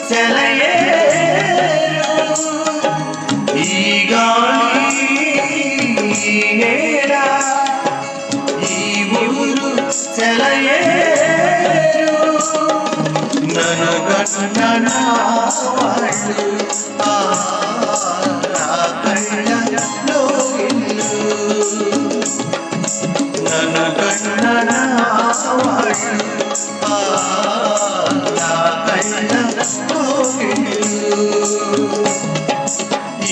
సెలయేరు ఈ గాలి నేల ఈ ఊరు సెలయేరు నన్ను కన్న వాళ్ళు కళ్ళలో నన్ను కన్న వాళ్ళు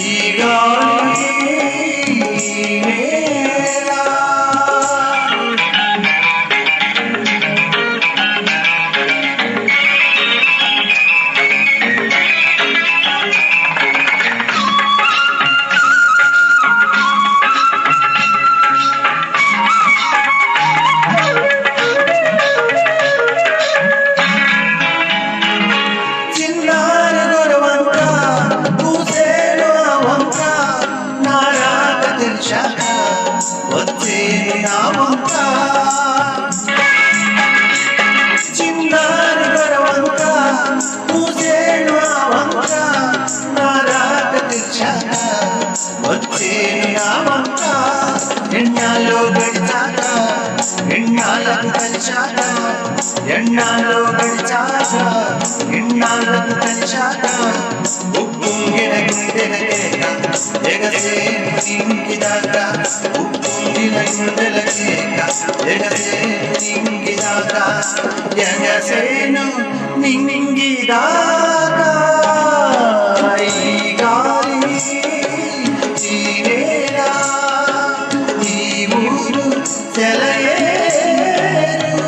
ఈ గాలి నేల వచ్చేను నా వంక చిన్నారి గొరవంక పూసేను నా వంక నా రాక తెచ్చాక వచ్చేను నా వంక ఎన్నాలో గడిచాక ఎన్నాళ్ళకు కలిశాక ఎన్నాలో గడిచాక ఎన్నాళ్ళకు కలిశాక ఉప్పొంగిన గుండెలకేక ఎగసే ఇంకిదాక ఉప్పొంగిన గుండెలకేక ఎగసే ఇంకిదాక ఎగసేను నింగిదాక ఈ గాలి ఈ నేల ఈ ఊరు సెలయేరు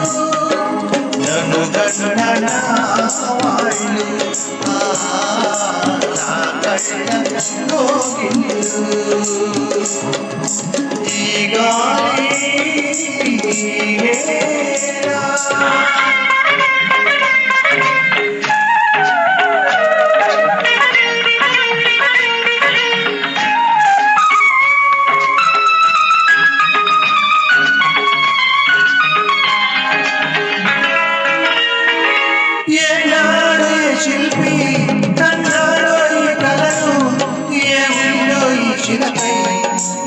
నన్ను కన్న వాళ్ళు ఈ గాలి ఏనాడు శిల్పి కన్నాడు ఈ కళను ఏముండో ఈ శిలపై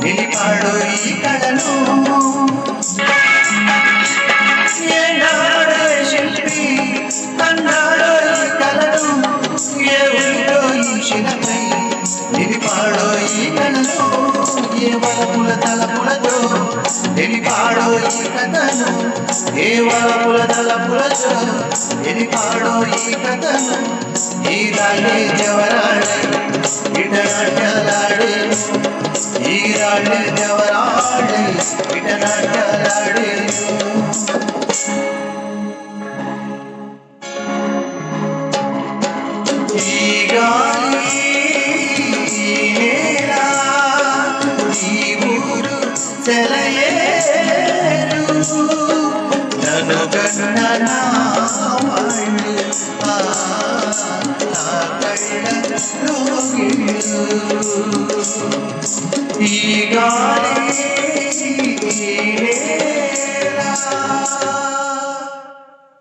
నిలిపాడు ఈ కళను ఏనాడు శిల్పి కన్నాడు ఈ కళను ఏముండో ఈ శిలపై నిలిపాడు ఈ కళను ఏ వలపుల తలపులతో నిలిపాడో ఈ కథను ఏ వలపుల తలపులతో నిలిపాడో ఈ కథను ఈ రాళ్ళే జవరాడే ఇటనాట్యాలాడే ఈ రాళ్ళే జవరాడే ఇటనాట్యాలాడే ఈ గాలి నేల ఈ ఊరు సెలయేరు నన్ను కన్న వాళ్ళు ఈ గాలి